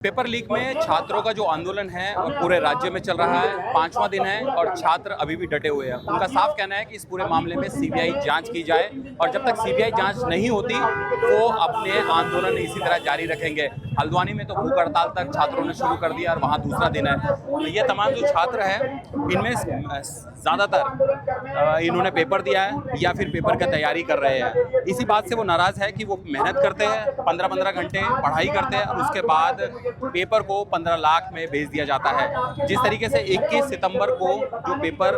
Paper leak में छात्रों का जो आंदोलन है और पूरे राज्य में चल रहा है, 5वां दिन है और छात्र अभी भी डटे हुए हैं। उनका साफ कहना है कि इस पूरे मामले में सीबीआई जांच की जाए और जब तक सीबीआई जांच नहीं होती वो अपने आंदोलन इसी तरह जारी रखेंगे। हल्द्वानी में तो भूख हड़ताल तक छात्रों ने शुरू कर दिया और वहाँ दूसरा दिन है। ये तमाम जो छात्र हैं इनमें ज़्यादातर इन्होंने पेपर दिया है या फिर पेपर की तैयारी कर रहे हैं। इसी बात से वो नाराज़ है कि वो मेहनत करते हैं, 15-15 घंटे पढ़ाई करते हैं और उसके बाद पेपर को 15 लाख में भेज दिया जाता है। जिस तरीके से 21 सितंबर को जो पेपर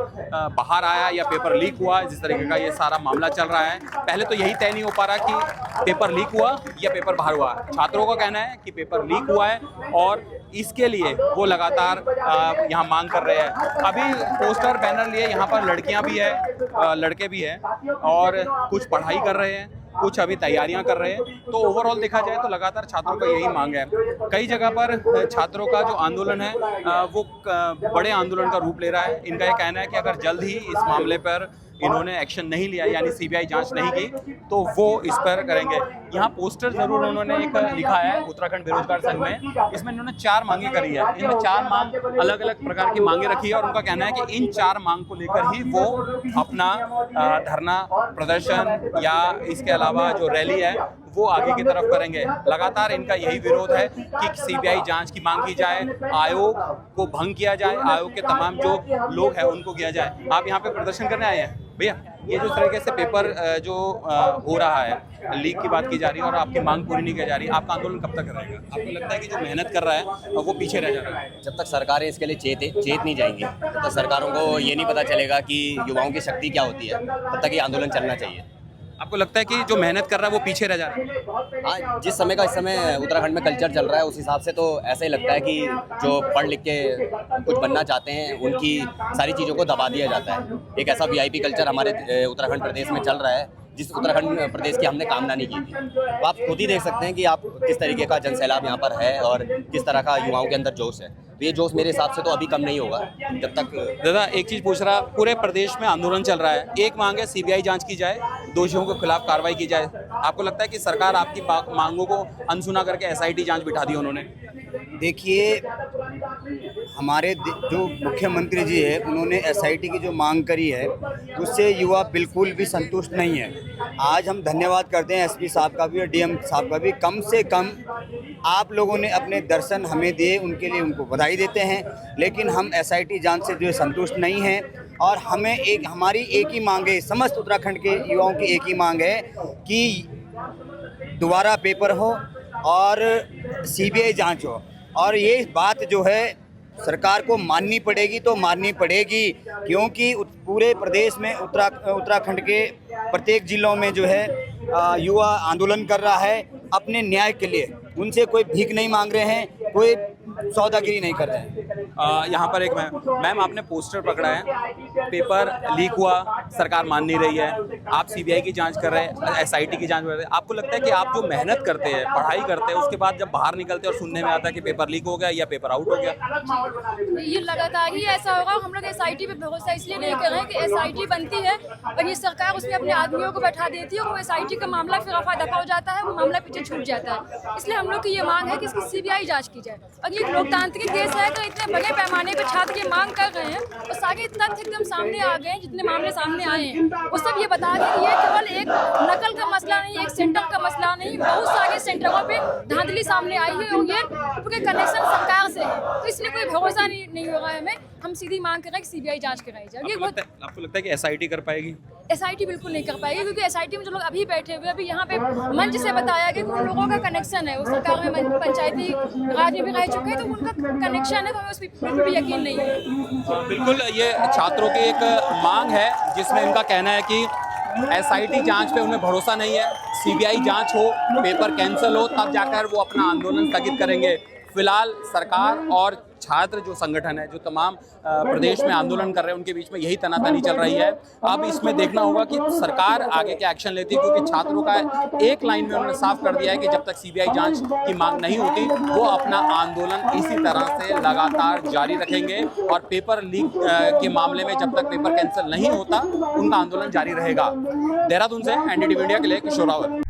बाहर आया या पेपर लीक हुआ, जिस तरीके का ये सारा मामला चल रहा है, पहले तो यही तय नहीं हो पा रहा कि पेपर लीक हुआ या पेपर बाहर हुआ। छात्रों का कहना है कि पेपर लीक हुआ है और इसके लिए वो लगातार यहाँ मांग कर रहे हैं। अभी पोस्टर बैनर लिए यहाँ पर लड़कियाँ भी है, लड़के भी हैं और कुछ पढ़ाई कर रहे हैं, कुछ अभी तैयारियां कर रहे हैं। तो ओवरऑल देखा जाए तो लगातार छात्रों का यही मांग है। कई जगह पर छात्रों का जो आंदोलन है वो बड़े आंदोलन का रूप ले रहा है। इनका ये कहना है कि अगर जल्द ही इस मामले पर इन्होंने एक्शन नहीं लिया यानी सीबीआई जांच नहीं की तो वो इस पर करेंगे। यहाँ पोस्टर जरूर उन्होंने एक लिखा है उत्तराखंड बेरोजगार संघ में, इसमें इन्होंने 4 मांगे करी है। इनमें 4 मांग अलग अलग प्रकार की मांगे रखी है और उनका कहना है कि इन 4 मांग को लेकर ही वो अपना धरना प्रदर्शन या इसके अलावा जो रैली है वो आगे की तरफ करेंगे। लगातार इनका यही विरोध है कि सीबीआई जांच की मांग की जाए, आयोग को भंग किया जाए, आयोग के तमाम जो लोग हैं उनको किया जाए। आप यहाँ पे प्रदर्शन करने आए हैं भैया, ये जो तरीके से पेपर जो हो रहा है, लीक की बात की जा रही है और आपकी मांग पूरी नहीं की जा रही, आपका आंदोलन कब तक रहेगा? आपको लगता है कि जो मेहनत कर रहा है वो पीछे रह जा रहा है? जब तक सरकारें इसके लिए चेत नहीं जाएंगी, तब तक सरकारों को ये नहीं पता चलेगा कि युवाओं की शक्ति क्या होती है, तब तक ये आंदोलन चलना चाहिए। आपको लगता है कि जो मेहनत कर रहा है वो पीछे रह जा रहा है? हाँ, जिस समय का इस समय उत्तराखंड में कल्चर चल रहा है उस हिसाब से तो ऐसा ही लगता है कि जो पढ़ लिख के कुछ बनना चाहते हैं उनकी सारी चीज़ों को दबा दिया जाता है। एक ऐसा वीआईपी कल्चर हमारे उत्तराखंड प्रदेश में चल रहा है जिस उत्तराखंड प्रदेश की हमने कामना नहीं की थी। तो आप खुद ही देख सकते हैं कि आप किस तरीके का जनसैलाब यहाँ पर है और किस तरह का युवाओं के अंदर जोश है। तो ये जोश मेरे हिसाब से तो अभी कम नहीं होगा जब तक। दादा एक चीज़ पूछ रहा, पूरे प्रदेश में आंदोलन चल रहा है, एक मांग है सीबीआई जांच की जाए, दोषियों के खिलाफ कार्रवाई की जाए। आपको लगता है कि सरकार आपकी मांगों को अनसुना करके एसआईटी जांच बिठा दी उन्होंने? देखिए, हमारे जो मुख्यमंत्री जी है उन्होंने एसआईटी की जो मांग करी है उससे युवा बिल्कुल भी संतुष्ट नहीं है। आज हम धन्यवाद करते हैं एसपी साहब का भी और डीएम साहब का भी। कम से कम आप लोगों ने अपने दर्शन हमें दिए, उनके लिए उनको बधाई देते हैं। लेकिन हम एसआईटी जांच से जो है संतुष्ट नहीं हैं और हमें हमारी एक ही मांग है, समस्त उत्तराखंड के युवाओं की एक ही मांग है कि दोबारा पेपर हो और सीबीआई जांच हो। और ये बात जो है सरकार को माननी पड़ेगी तो माननी पड़ेगी, क्योंकि पूरे प्रदेश में उत्तराखंड के प्रत्येक जिलों में जो है युवा आंदोलन कर रहा है अपने न्याय के लिए। उनसे कोई भीख नहीं मांग रहे हैं, कोई सौदागिरी नहीं कर रहे हैं। यहाँ पर एक मैम आपने पोस्टर पकड़ा है, पेपर लीक हुआ, सरकार मान नहीं रही है, आप सीबीआई की जांच कर रहे हैं, एसआईटी की जांच कर रहे हैं। आपको लगता है कि आप जो मेहनत करते हैं, पढ़ाई करते हैं, उसके बाद जब बाहर निकलते हैं और सुनने में आता है कि पेपर लीक हो गया या पेपर आउट हो गया, ये लगातार ही ऐसा होगा? हम लोग एसआईटी पे भरोसा इसलिए नहीं कर रहे हैं कि एसआईटी बनती है और ये सरकार उसमें अपने आदमियों को बैठा देती है और वो एसआईटी का मामला फिर रफा दफा हो जाता है, वो मामला पीछे छूट जाता है। इसलिए हम लोग की ये मांग है कि इसकी सीबीआई जांच की जाए। और ये लोकतांत्रिक देश है तो इतने बड़े पैमाने पर छात्र ये मांग कर रहे हैं और सारे तथ्य एकदम सामने आ गए हैं, जितने मामले सामने आए हैं वो सब ये बता दें कि ये केवल एक नकल का मसला नहीं, एक सेंटर का मसला नहीं, बहुत सारे सेंटरों पे धांधली सामने आई है और ये पूरे कनेक्शन सरकार से है। तो इसलिए कोई भरोसा नहीं हो रहा है हमें। हम सीधी मांग कर रहे हैं कि सीबीआई जांच कराई जाए। आपको लगता है कि एसआईटी कर पाएगी? एसआईटी बिल्कुल नहीं कर पाएगी, क्योंकि एसआईटी में जो लोग अभी बैठे हुए, अभी यहाँ पे मंच से बताया गया कि उन लोगों का कनेक्शन है, वो सरकार में पंचायती राज में भी रह चुके हैं, तो उनका कनेक्शन है, तो हमें उस पर बिल्कुल भी यकीन नहीं है। बिल्कुल, ये छात्रों की एक मांग है जिसमें इनका कहना है कि एसआईटी जांच पे उन्हें भरोसा नहीं है, सीबीआई जांच हो, पेपर कैंसिल हो, तब जाकर वो अपना आंदोलन स्थगित करेंगे। फिलहाल सरकार और छात्र जो संगठन है, जो तमाम प्रदेश में आंदोलन कर रहे हैं, उनके बीच में यही तनातनी चल रही है। अब इसमें देखना होगा कि सरकार आगे क्या एक्शन लेती है, क्योंकि छात्रों का एक लाइन में उन्होंने साफ कर दिया है कि जब तक सीबीआई जांच की मांग नहीं होती वो अपना आंदोलन इसी तरह से लगातार जारी रखेंगे और पेपर लीक के मामले में जब तक पेपर कैंसिल नहीं होता उनका आंदोलन जारी रहेगा। देहरादून से एनडीटीवी इंडिया के लिए किशोर रावत।